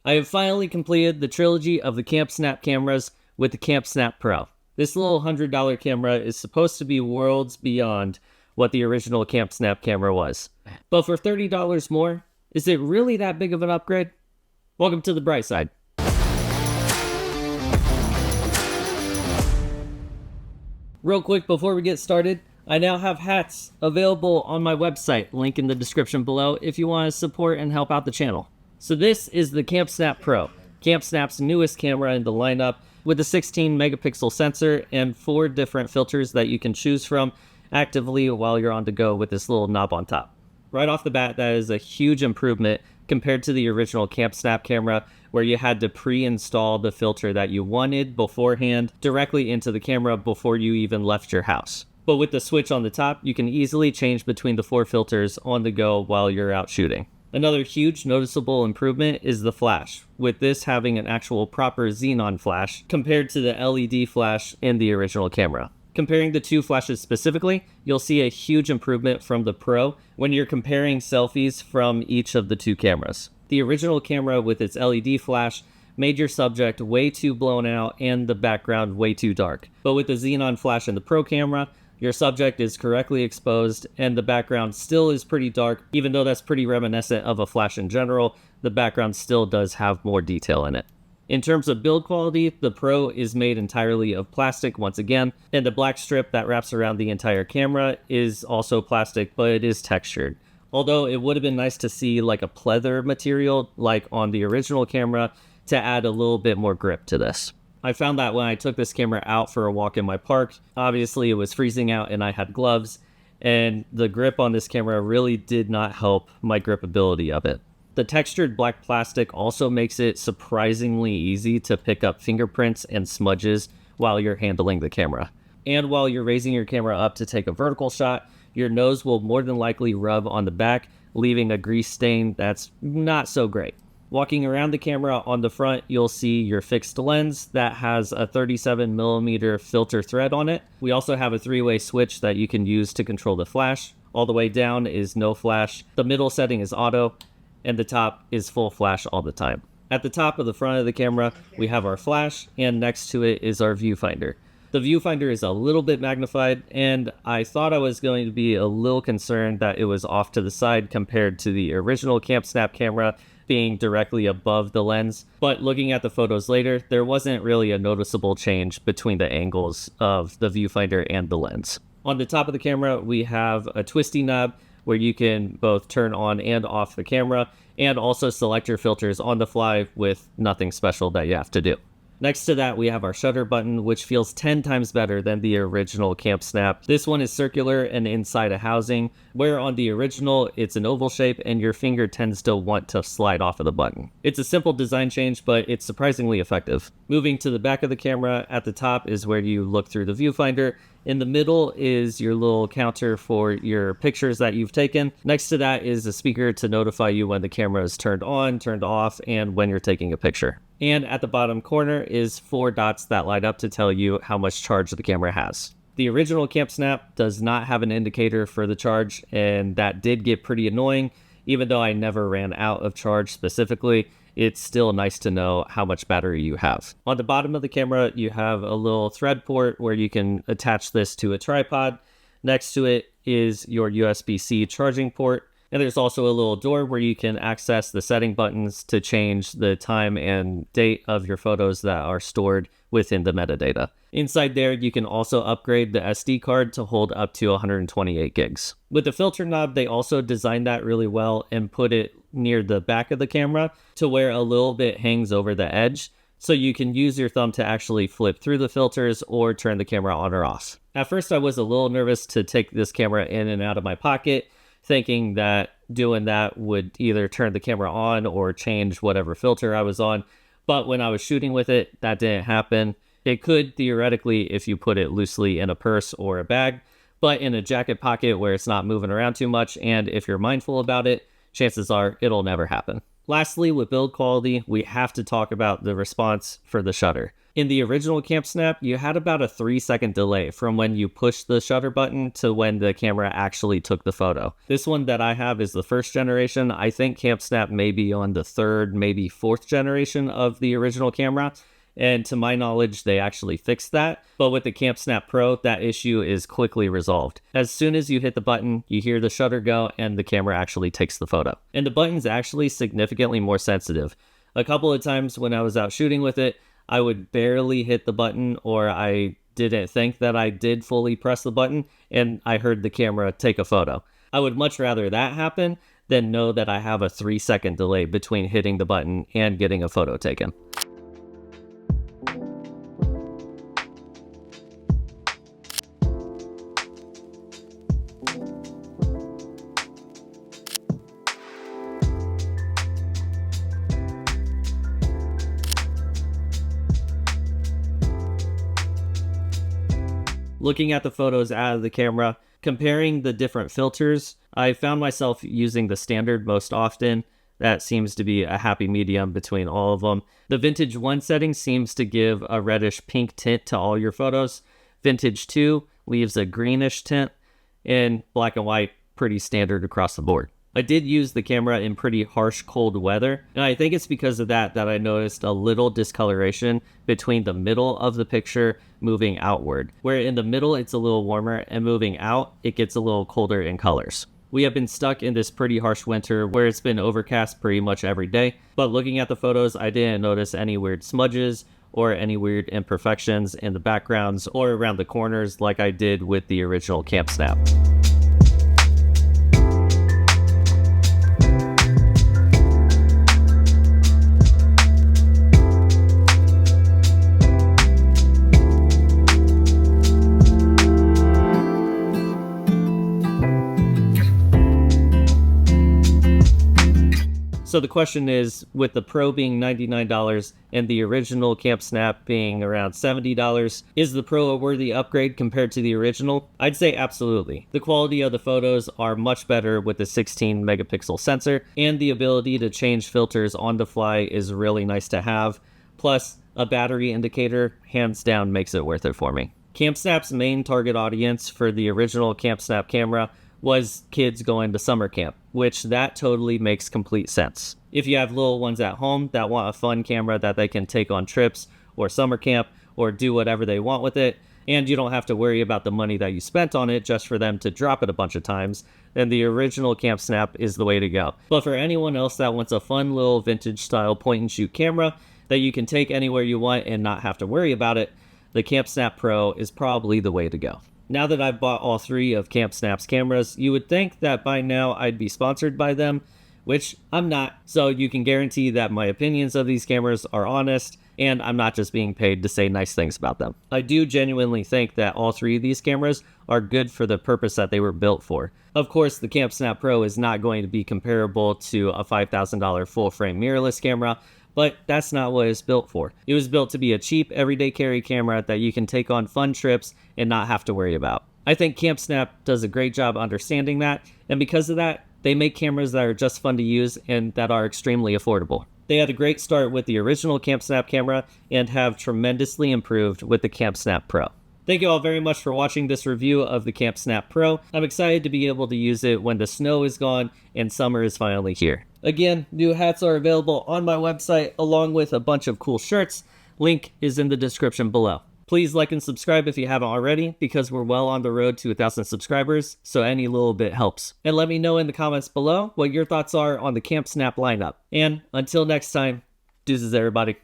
I have finally completed the trilogy of the Camp Snap cameras with the Camp Snap Pro. This little $100 camera is supposed to be worlds beyond what the original Camp Snap camera was. But for $30 more, is it really that big of an upgrade? Welcome to the bright side. Real quick before we get started, I now have hats available on my website, link in the description below if you want to support and help out the channel. So this is the Camp Snap Pro, Camp Snap's newest camera in the lineup with a 16 megapixel sensor and 4 different filters that you can choose from actively while you're on the go with this little knob on top. Right off the bat, that is a huge improvement compared to the original Camp Snap camera where you had to pre-install the filter that you wanted beforehand directly into the camera before you even left your house. But with the switch on the top, you can easily change between the 4 filters on the go while you're out shooting. Another huge noticeable improvement is the flash, with this having an actual proper xenon flash compared to the LED flash in the original camera. Comparing the two flashes specifically, you'll see a huge improvement from the Pro when you're comparing selfies from each of the two cameras. The original camera with its LED flash made your subject way too blown out and the background way too dark. But with the xenon flash in the Pro camera, your subject is correctly exposed and the background still is pretty dark. Even though that's pretty reminiscent of a flash in general, the background still does have more detail in it. In terms of build quality, the Pro is made entirely of plastic once again, and the black strip that wraps around the entire camera is also plastic, but it is textured. Although it would have been nice to see like a pleather material like on the original camera to add a little bit more grip to this. I found that when I took this camera out for a walk in my park, obviously it was freezing out and I had gloves, and the grip on this camera really did not help my gripability of it. The textured black plastic also makes it surprisingly easy to pick up fingerprints and smudges while you're handling the camera. And while you're raising your camera up to take a vertical shot, your nose will more than likely rub on the back, leaving a grease stain that's not so great. Walking around the camera on the front, you'll see your fixed lens that has a 37mm filter thread on it. We also have a 3-way switch that you can use to control the flash. All the way down is no flash. The middle setting is auto, and the top is full flash all the time. At the top of the front of the camera, we have our flash, and next to it is our viewfinder. The viewfinder is a little bit magnified, and I thought I was going to be a little concerned that it was off to the side compared to the original Camp Snap camera being directly above the lens. But looking at the photos later, there wasn't really a noticeable change between the angles of the viewfinder and the lens. On the top of the camera, we have a twisty knob where you can both turn on and off the camera and also select your filters on the fly with nothing special that you have to do. Next to that, we have our shutter button, which feels 10 times better than the original Camp Snap. This one is circular and inside a housing, where on the original, it's an oval shape and your finger tends to want to slide off of the button. It's a simple design change, but it's surprisingly effective. Moving to the back of the camera, at the top is where you look through the viewfinder. In the middle is your little counter for your pictures that you've taken. Next to that is a speaker to notify you when the camera is turned on, turned off, and when you're taking a picture. And at the bottom corner is 4 dots that light up to tell you how much charge the camera has. The original Camp Snap does not have an indicator for the charge, and that did get pretty annoying. Even though I never ran out of charge specifically, it's still nice to know how much battery you have. On the bottom of the camera, you have a little thread port where you can attach this to a tripod. Next to it is your USB-C charging port. And there's also a little door where you can access the setting buttons to change the time and date of your photos that are stored within the metadata. Inside there, you can also upgrade the SD card to hold up to 128 gigs. With the filter knob, they also designed that really well and put it near the back of the camera to where a little bit hangs over the edge, so you can use your thumb to actually flip through the filters or turn the camera on or off. At first, I was a little nervous to take this camera in and out of my pocket, thinking that doing that would either turn the camera on or change whatever filter I was on. But when I was shooting with it, that didn't happen. It could theoretically if you put it loosely in a purse or a bag, but in a jacket pocket where it's not moving around too much, and if you're mindful about it, chances are it'll never happen. Lastly, with build quality, we have to talk about the response for the shutter. In the original CampSnap, you had about a 3-second delay from when you pushed the shutter button to when the camera actually took the photo. This one that I have is the first generation. I think CampSnap may be on the third, maybe fourth generation of the original camera. And to my knowledge, they actually fixed that. But with the CampSnap Pro, that issue is quickly resolved. As soon as you hit the button, you hear the shutter go and the camera actually takes the photo. And the button's actually significantly more sensitive. A couple of times when I was out shooting with it, I would barely hit the button, or I didn't think that I did fully press the button, and I heard the camera take a photo. I would much rather that happen than know that I have a 3-second delay between hitting the button and getting a photo taken. Looking at the photos out of the camera, comparing the different filters, I found myself using the standard most often. That seems to be a happy medium between all of them. The Vintage 1 setting seems to give a reddish pink tint to all your photos. Vintage 2 leaves a greenish tint, and black and white, pretty standard across the board. I did use the camera in pretty harsh cold weather, and I think it's because of that I noticed a little discoloration between the middle of the picture moving outward, where in the middle it's a little warmer and moving out it gets a little colder in colors. We have been stuck in this pretty harsh winter where it's been overcast pretty much every day, but looking at the photos I didn't notice any weird smudges or any weird imperfections in the backgrounds or around the corners like I did with the original CampSnap. So the question is, with the Pro being $99 and the original CampSnap being around $70, is the Pro a worthy upgrade compared to the original? I'd say absolutely. The quality of the photos are much better with the 16 megapixel sensor, and the ability to change filters on the fly is really nice to have. Plus, a battery indicator hands down makes it worth it for me. CampSnap's main target audience for the original CampSnap camera was kids going to summer camp, which that totally makes complete sense. If you have little ones at home that want a fun camera that they can take on trips or summer camp or do whatever they want with it, and you don't have to worry about the money that you spent on it just for them to drop it a bunch of times, then the original CampSnap is the way to go. But for anyone else that wants a fun little vintage style point and shoot camera that you can take anywhere you want and not have to worry about it, the CampSnap Pro is probably the way to go. Now that I've bought all three of CampSnap's cameras, you would think that by now I'd be sponsored by them, which I'm not. So you can guarantee that my opinions of these cameras are honest, and I'm not just being paid to say nice things about them. I do genuinely think that all three of these cameras are good for the purpose that they were built for. Of course, the CampSnap Pro is not going to be comparable to a $5,000 full-frame mirrorless camera, but that's not what it's built for. It was built to be a cheap, everyday carry camera that you can take on fun trips and not have to worry about. I think CampSnap does a great job understanding that, and because of that, they make cameras that are just fun to use and that are extremely affordable. They had a great start with the original CampSnap camera and have tremendously improved with the CampSnap Pro. Thank you all very much for watching this review of the CampSnap Pro. I'm excited to be able to use it when the snow is gone and summer is finally here. Again, new hats are available on my website along with a bunch of cool shirts. Link is in the description below. Please like and subscribe if you haven't already, because we're well on the road to 1,000 subscribers, so any little bit helps. And let me know in the comments below what your thoughts are on the CampSnap lineup. And until next time, deuces everybody.